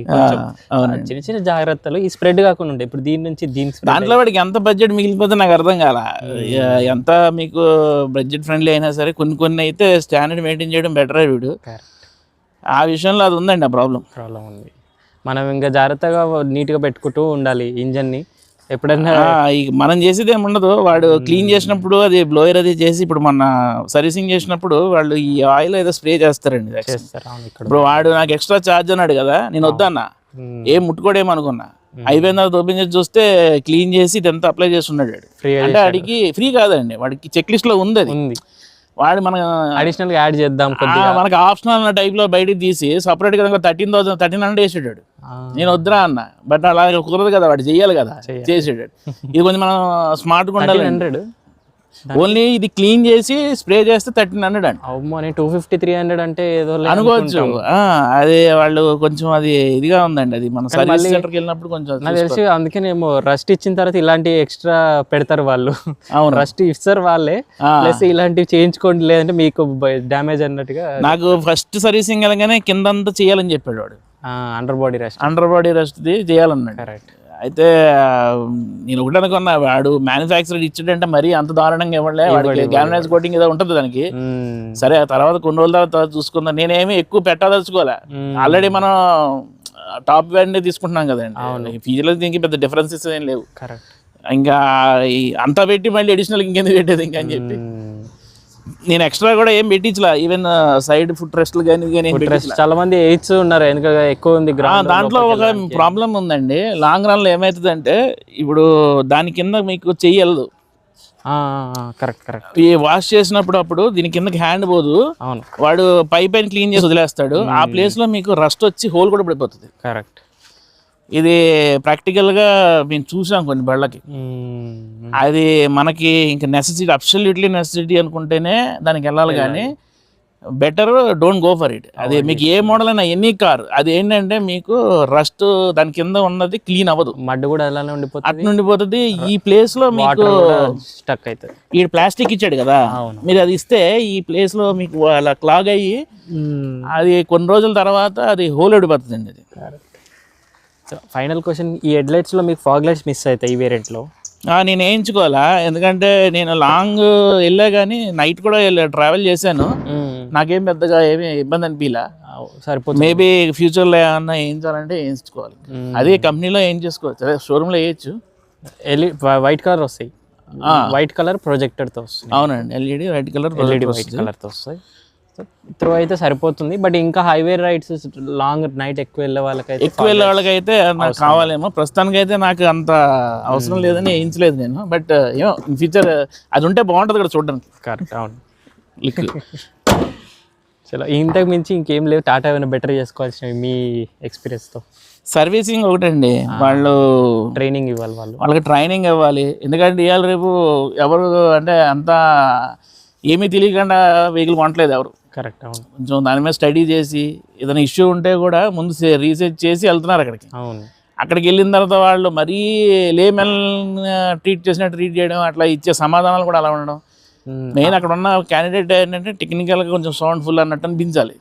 చిన్న చిన్న జాగ్రత్తలు ఈ స్ప్రెడ్ కాకుండా ఉంటాయి. ఇప్పుడు దీని నుంచి దాంట్లో వాడికి ఎంత బడ్జెట్ మిగిలిపోతే నాకు అర్థం కాల. ఎంత మీకు బడ్జెట్ ఫ్రెండ్లీ అయినా సరే కొన్ని అయితే స్టాండర్డ్ మెయింటైన్ చేయడం బెటర్ వీడు. ఆ విషయంలో అది ఉందండి, ఆ ప్రాబ్లం ఉంది. మనం ఇంకా జాగ్రత్తగా నీట్గా పెట్టుకుంటూ ఉండాలి ఇంజన్ని. ఎప్పుడైనా మనం చేసేది ఏమి ఉండదు, వాడు క్లీన్ చేసినప్పుడు అది బ్లోయర్ అది చేసి, ఇప్పుడు మన సర్వీసింగ్ చేసినప్పుడు వాళ్ళు ఈ ఆయిల్ ఏదో స్ప్రే చేస్తారండి. ఇప్పుడు వాడు నాకు ఎక్స్ట్రా ఛార్జ్ అన్నాడు కదా, నేను వద్దన్నా, ఏం ముట్టుకోడేమనుకున్నా. అయిపోయిన తర్వాత ఓపెన్ చేసి చూస్తే క్లీన్ చేసి ఇదంతా అప్లై చేస్తున్నాడు. అంటే వాడికి ఫ్రీ కాదండి, వాడికి చెక్ లిస్ట్ లో ఉంది అది. వాడు మన అడిషనల్ గా యాడ్ చేద్దాం మనకి ఆప్షనల్ అన్న టైప్ లో బయటకి తీసి సపరేట్ గా 13,000 వేసాడు. నేను వద్దురా అన్న, బట్ అలా కుదరదు కదా, వాడు చెయ్యాలి కదా, చేసాడు. ఇది కొంచెం మనం స్మార్ట్ గా ఉండాలి. 100 ఓన్లీ ఇది క్లీన్ చేసి స్ప్రే చేస్తే 1300 అండి. 250-300 అంటే ఏదో అనుకోవచ్చు. అదే వాళ్ళు కొంచెం అది ఇదిగా ఉందండి. అది మన సర్వీస్ సెంటర్కి వెళ్ళినప్పుడు కొంచెం నాకు తెలిసి అందుకేనేమో రస్ట్ ఇచ్చిన తర్వాత ఇలాంటి ఎక్స్ట్రా పెడతారు వాళ్ళు. అవును, రస్ట్ ఇస్తారు వాళ్ళే, ప్లస్ ఇలాంటివి చేయించుకోండి లేదంటే మీకు డ్యామేజ్ అన్నట్టుగా. నాకు ఫస్ట్ సర్వీసింగ్ వెళ్ళగానే కిందంతా చేయాలని చెప్పాడు వాడు. అండర్ బాడీ రెస్ట్ చేయాలన్నాడు. కరెక్ట్. అయితే నేను ఒకటి అనుకున్నా, వాడు మ్యానుఫ్యాక్చర్ ఇచ్చాడంటే మరీ అంత దారుణంగా ఇవ్వలే, వాడికి గ్యాల్వనైజ్ కోటింగ్ ఏదో ఉంటుంది దానికి. సరే, ఆ తర్వాత కొన్ని రోజుల తర్వాత చూసుకుందాం. నేనేమి ఎక్కువ పెట్టదలుచుకోలే, ఆల్రెడీ మనం టాప్ బ్రాండ్ తీసుకుంటున్నాం కదండి. ఫీజులో దీనికి పెద్ద డిఫరెన్సెస్ ఏం లేవు. ఇంకా అంతా పెట్టి మళ్ళీ అడిషనల్ ఇంకెందుకు పెట్టేది ఇంకా అని చెప్పి నేను ఎక్స్ట్రా కూడా ఏం పెట్టించలా. ఈవెన్ సైడ్ ఫుట్ రెస్ట్లు కానీ చాలా మంది ఎయిట్స్ ఉన్నారు, ఎందుకంటే ఎక్కువ ఉంది. దాంట్లో ఒక ప్రాబ్లం ఉందండి. లాంగ్ రన్ లో ఏమవుతుందంటే, ఇప్పుడు దాని కింద మీకు చెయ్యలదు. కరెక్ట్. ఈ వాష్ చేసినప్పుడు అప్పుడు దీని కిందకి హ్యాండ్ పోదు, వాడు పైన క్లీన్ చేసి వదిలేస్తాడు. ఆ ప్లేస్ లో మీకు రస్ట్ వచ్చి హోల్ కూడా పడిపోతుంది. కరెక్ట్. ఇది ప్రాక్టికల్గా మేము చూసాం కొన్ని బళ్ళకి. అది మనకి ఇంకా నెసెసిటీ, అబ్సల్యూట్లీ నెసెసిటీ అనుకుంటేనే దానికి వెళ్ళాలి, కానీ better don't go for it. అది మీకు ఏ మోడల్ అయినా, ఎనీ కార్, అది ఏంటంటే మీకు రస్ట్ దాని కింద ఉన్నది క్లీన్ అవ్వదు, మడ్ కూడా అలానే ఉండిపోతుంది. ఈ ప్లేస్ లో మీకు స్టక్ అవుతుంది. ఈ ప్లాస్టిక్ ఇచ్చాడు కదా, మీరు అది ఇస్తే ఈ ప్లేస్ లో మీకు అలా క్లాగ్ అయ్యి అది కొన్ని రోజుల తర్వాత అది హోల్ పడిపోతుంది అండి. అది ఫైనల్ క్వశ్చన్, ఈ హెడ్ లైట్స్ లో మీకు ఫాగ్ లైట్స్ మిస్ అవుతాయి ఈ వేరియంట్ లో? నేను వేయించుకోవాలా, ఎందుకంటే నేను లాంగ్ వెళ్ళా కానీ నైట్ కూడా ట్రావెల్ చేశాను, నాకేం పెద్దగా ఏమి ఇబ్బంది అనిపించలా. సరిపోతుంది. మేబీ ఫ్యూచర్ లో ఏమన్నా వేయించాలంటే వేయించుకోవాలి. అదే కంపెనీలో ఏం చేసుకోవచ్చు, అదే షోరూమ్ లో వేయచ్చు. వైట్ కలర్ వస్తాయి, వైట్ కలర్ ప్రొజెక్టర్ తో వస్తాయి. అవునండి, LED white colour white colour తో వస్తాయి. త్రూ అయితే సరిపోతుంది. బట్ ఇంకా హైవే రైడ్స్, లాంగ్ నైట్ ఎక్కువ వెళ్ళే వాళ్ళకైతే నాకు కావాలేమో. ప్రస్తుతానికి అయితే నాకు అంత అవసరం లేదని వేయించలేదు నేను. బట్ ఏమో ఫ్యూచర్ అది ఉంటే బాగుంటుంది కదా చూడడానికి. కరెక్ట్. అవును. చలో, ఇంతకు మించి ఇంకేం లేవు. టాటా ఏమైనా బెటర్ చేసుకోవాల్సినవి మీ ఎక్స్పీరియన్స్తో? సర్వీసింగ్ ఒకటండి, వాళ్ళు ట్రైనింగ్ ఇవ్వాలి, వాళ్ళకి ట్రైనింగ్ ఇవ్వాలి. ఎందుకంటే ఇవాళ రేపు ఎవరు అంటే అంతా ఏమీ తెలియకుండా వెహికల్ కొనట్లేదు ఎవరు. కరెక్ట్. అవును. కొంచెం దాని మీద స్టడీ చేసి ఏదైనా ఇష్యూ ఉంటే కూడా ముందు రీసెర్చ్ చేసి వెళ్తున్నారు అక్కడికి. అవును. అక్కడికి వెళ్ళిన తర్వాత వాళ్ళు మరీ లేమెన్ ట్రీట్ చేసినట్టు ట్రీట్ చేయడం, అట్లా ఇచ్చే సమాధానాలు కూడా అలా ఉండడం. మెయిన్ అక్కడ ఉన్న క్యాండిడేట్ ఏంటంటే టెక్నికల్గా కొంచెం సౌండ్ఫుల్ అన్నట్టు అనిపించాలి.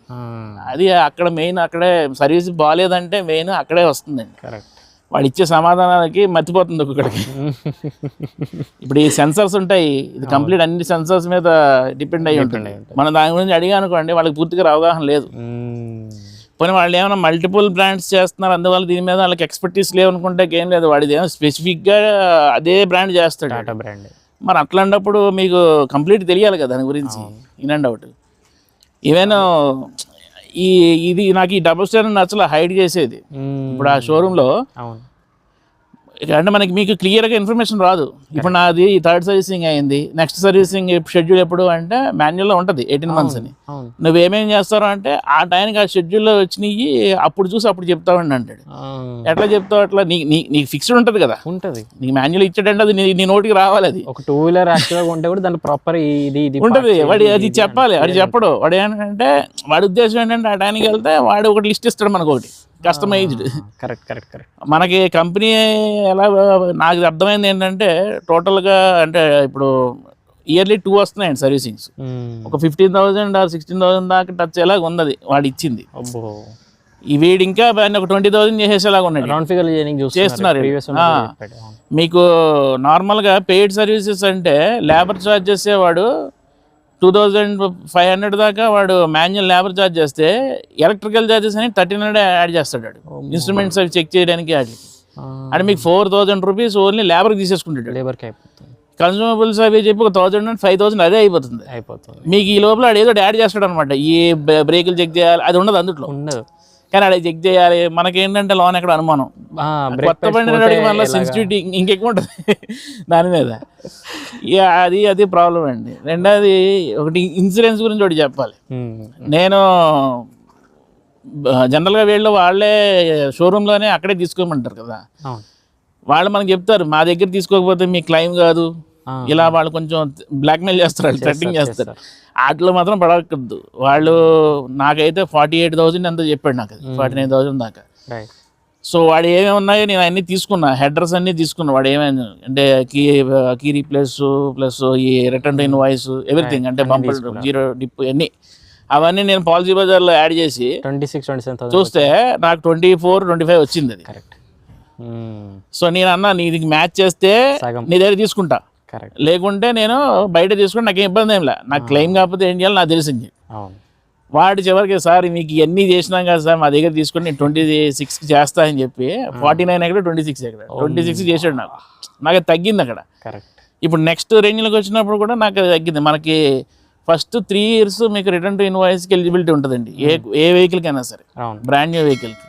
అది అక్కడ మెయిన్, అక్కడే సర్వీస్ బాగాలేదంటే మెయిన్ అక్కడే వస్తుందండి. కరెక్ట్. వాడు ఇచ్చే సమాధానాలకి మర్చిపోతుంది ఒక్కొక్కడికి. ఇప్పుడు ఈ సెన్సర్స్ ఉంటాయి, ఇది కంప్లీట్ అన్ని సెన్సర్స్ మీద డిపెండ్ అయ్యి ఉంటుంది. మనం దాని గురించి అడిగా అనుకోండి, వాళ్ళకి పూర్తిగా అవగాహన లేదు. పోనీ వాళ్ళు ఏమైనా మల్టిపుల్ బ్రాండ్స్ చేస్తున్నారు, అందువల్ల దీని మీద వాళ్ళకి ఎక్స్పర్టీస్ లేవనుకుంటే ఏం లేదు. వాడిది ఏమో స్పెసిఫిక్గా అదే బ్రాండ్ చేస్తాడు, టాటా బ్రాండ్. మరి అట్లాంటప్పుడు మీకు కంప్లీట్ తెలియాలి కదా దాని గురించి, ఇన్ అండ్ అవుట్. ఈవెన్ ఇది నాకు ఈ డబుల్ స్టార్ నచ్చలా, హైడ్ చేసేది. ఇప్పుడు ఆ షోరూంలో అంటే మీకు క్లియర్గా ఇన్ఫర్మేషన్ రాదు. ఇప్పుడు నాది 3rd సర్వీసింగ్ అయింది, నెక్స్ట్ సర్వీసింగ్ షెడ్యూల్ ఎప్పుడు అంటే మాన్యువల్లో ఉంటుంది 18 months అని. నువ్వేమేం చేస్తావు అంటే ఆ టైంకి ఆ షెడ్యూల్లో వచ్చినాయి అప్పుడు చూసి అప్పుడు చెప్తావండి అంటాడు. ఎట్లా చెప్తావు అట్లా? నీకు ఫిక్స్డ్ ఉంటుంది కదా, ఉంటుంది. నీకు మాన్యువల్ ఇచ్చాడంటే అది నీ నోటికి రావాలి. అది ఒక 2-wheeler యాక్చువల్గా ఉంటే కూడా దాని ప్రాపర్ ఇది ఉంటుంది. వాడు అది చెప్పాలి, వాడు చెప్పడు. వాడు ఏంటంటే వాడి ఉద్దేశం ఏంటంటే ఆ టైంకి వెళ్తే వాడు ఒకటి లిస్ట్ ఇస్తాడు మనకు, ఒకటి కస్టమైజ్డ్. కరెక్ట్. మనకి కంపెనీ ఎలా, నాకు అర్థమైంది ఏంటంటే టోటల్గా అంటే ఇప్పుడు ఇయర్లీ 2 వస్తున్నాయండి సర్వీసింగ్స్. ఒక 15,000 or 16,000 దాకా టచ్ ఎలాగ ఉన్నది వాడు ఇచ్చింది. ఈ వీడు ఇంకా ఒక 20,000 చేసేలాగా ఉన్నాడు, చేస్తున్నారు. మీకు నార్మల్గా పెయిడ్ సర్వీసెస్ అంటే లేబర్ ఛార్జ్ చేసేవాడు 2,500 దాకా వాడు మాన్యువల్ లేబర్ ఛార్జ్ చేస్తే, ఎలక్ట్రికల్ ఛార్జెస్ అని 1,300 యాడ్ చేస్తాడు. ఇన్స్ట్రుమెంట్స్ అవి చెక్ చేయడానికి వాటికి అంటే మీకు 4,000 rupees ఓన్లీ లేబర్కి తీసేసుకుంటాడు. లేబర్కి కన్సూమబుల్స్ అవి చెప్పి ఒక 1,000 and 5,000 అదే అయిపోతుంది. మీకు ఈ లోపల ఆడు ఏదో యాడ్ చేస్తాడు అనమాట. ఈ బ్రేకులు చెక్ చేయాలి అది ఉండదు అందులో, కానీ అది చెక్ చేయాలి. మనకేంటంటే లోన్ ఎక్కడ అనుమానం, కొత్త బండి వల్ల సెన్సిటివిటీ ఇంకెక్కువ ఉంటుంది దాని మీద. అది ప్రాబ్లం అండి. రెండోది ఒకటి ఇన్సూరెన్స్ గురించి ఒకటి చెప్పాలి. నేను జనరల్గా వాళ్ళే షోరూంలోనే అక్కడే తీసుకోమంటారు కదా, వాళ్ళు మనకు చెప్తారు మా దగ్గర తీసుకోకపోతే మీ క్లెయిమ్ కాదు, ఇలా వాళ్ళు కొంచెం బ్లాక్మెయిల్ చేస్తారు, వాళ్ళు థ్రెటనింగ్ చేస్తారు. వాటిలో మాత్రం పడకూడదు. వాళ్ళు నాకైతే 48,000 ఎంతో చెప్పాడు, నాకు 49,000 దాకా. సో వాడు ఏమేమి ఉన్నాయో నేను అన్నీ తీసుకున్నా, హెడర్స్ అన్నీ తీసుకున్నా. వాడు ఏమైనా అంటే కీ రీప్లేస్ ప్లస్ ఈ రిటర్న్ టు ఇన్వాయిస్ ఎవ్రీథింగ్, అంటే బంపర్ జీరో డిప్ అన్నీ, అవన్నీ నేను పాలసీ బజార్లో యాడ్ చేసి 26-27 చూస్తే నాకు 24-25 వచ్చింది అది. కరెక్ట్. సో నేను అన్నా నీకు మ్యాచ్ చేస్తే నీ దగ్గర తీసుకుంటా, లేకుంటే నేను బయట తీసుకుంటే నాకేం ఇబ్బంది ఏం లే, నాకు క్లెయిమ్ కాకపోతే ఏం చేయాలి నాకు తెలిసింది. వాడి చివరికి సార్ మీకు ఇవన్నీ చేసినాం కదా సార్ మా దగ్గర తీసుకుని నేను 26 చేస్తా అని చెప్పి 49 ఎక్కడ 26 ఎక్కడ 26 చేసాడు. నాకు అది తగ్గింది అక్కడ. ఇప్పుడు నెక్స్ట్ రేంజ్లోకి వచ్చినప్పుడు కూడా నాకు అది తగ్గింది. మనకి ఫస్ట్ 3 years మీకు రిటర్న్ టు ఇన్వాయిస్కి ఎలిజిబిలిటీ ఉంటుందండి, ఏ వెహికల్కి అయినా సరే, బ్రాండ్ న్యూ వెహికల్కి.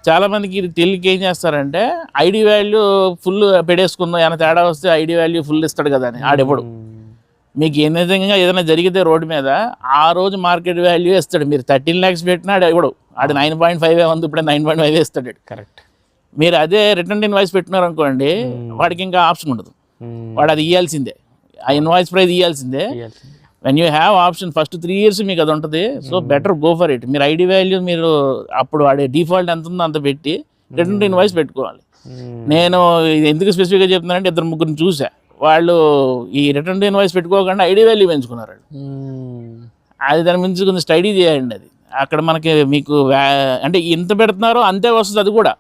చాలా మందికి ఇది తెలియక ఏం చేస్తారంటే ఐడి వాల్యూ ఫుల్ పెట్టేసుకుందాం, ఏమైనా తేడా వస్తే ఐడి వాల్యూ ఫుల్ ఇస్తాడు కదా అని. ఆడెప్పుడు మీకు నిజంగా ఏదైనా జరిగితే రోడ్డు మీద ఆ రోజు మార్కెట్ వాల్యూ ఇస్తాడు. మీరు 13 lakhs పెట్టినా ఆడు ఇవ్వడు, ఆడు 9.5 ఉంది, ఇప్పుడే 9.5 ఇస్తాడు. కరెక్ట్. మీరు అదే రిటర్న్ ఇన్వాయిస్ పెట్టినారు అనుకోండి, వాడికి ఇంకా ఆప్షన్ ఉండదు, వాడు అది ఇవ్వాల్సిందే, ఆ ఇన్వాయిస్ ప్రైస్ ఇవ్వాల్సిందే. When you have option first 3 years మీకు అది ఉంటుంది. So better go for it. మీరు ఐడి వాల్యూ మీరు అప్పుడు వాడే డిఫాల్ట్ ఎంత ఉందో అంత పెట్టి రిటర్న్ టు ఇన్వాయిస్ పెట్టుకోవాలి. నేను ఇది ఎందుకు స్పెసిఫిక్గా చెప్తున్నానంటే 2-3 చూసా, వాళ్ళు ఈ రిటర్న్ టు ఇన్వాయిస్ పెట్టుకోకుండా ఐడి వాల్యూ పెంచుకున్నారు. అది దాని మించి కొంచెం స్టడీ చేయండి. అది అక్కడ మనకి మీకు అంటే ఎంత పెడుతున్నారో అంతే వస్తుంది. అది కూడా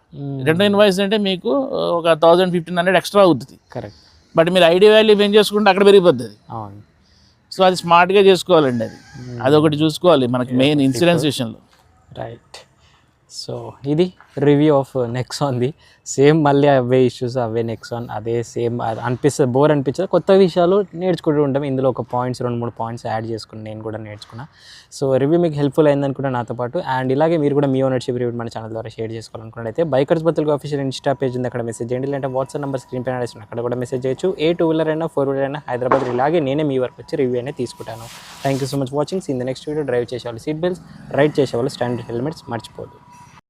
రిటర్న్ ఇన్వాయిస్ అంటే మీకు ఒక 1,000-1,500 ఎక్స్ట్రా అవుతుంది. కరెక్ట్. బట్ మీరు ఐడి వాల్యూ పెంచేసుకుంటే అక్కడ పెరిగిపోతుంది. సో అది స్మార్ట్గా చేసుకోవాలండి. అదొకటి చూసుకోవాలి మనకి మెయిన్ ఇన్సూరెన్స్ విషయంలో. రైట్. సో ఇది రివ్యూ ఆఫ్ నెక్సాన్ది. సేమ్ మళ్ళీ అవే ఇష్యూస్, అవే నెక్సాన్, అదే సేమ్ అనిపిస్తుంది, బోర్ అనిపించదు. కొత్త విషయాలు నేర్చుకుంటూ ఉంటాం. ఇందులో ఒక 2-3 పాయింట్స్ యాడ్ చేసుకుని నేను కూడా నేర్చుకున్నా. సో రివ్యూ మీకు హెల్ప్ఫుల్ అయిందనుకుంటా నాతో పాటు. అండ్ ఇలాగే మీరు కూడా మీ ఓనర్షిప్ రివ్యూ మన ఛానల్ ద్వారా షేర్ చేసుకోవాలనుకున్నట్లయితే బైకర్స్ బతులు ఆఫీషియల్ ఇన్స్టా పేజ్ ఉంది, అక్కడ మెసేజ్ చేయండి. లేదంటే వాట్సాప్ నెంబర్ స్క్రీన్ పైన వేసిన అక్కడ కూడా మెసేజ్ చేయొచ్చు. ఏ 2-wheeler అయినా 4-wheeler అయినా హైదరాబాద్ ఇలాగే నేనే మీ వరకు వచ్చి రివ్యూ అనేది తీసుకుంటాను. Thank you so much watching. In the next video drive చేసేవాళ్ళు సీట్ బెల్ట్స్, రైడ్ చేసేవాళ్ళు స్టాండర్డ్ హెల్మెట్స్ మర్చిపోదు.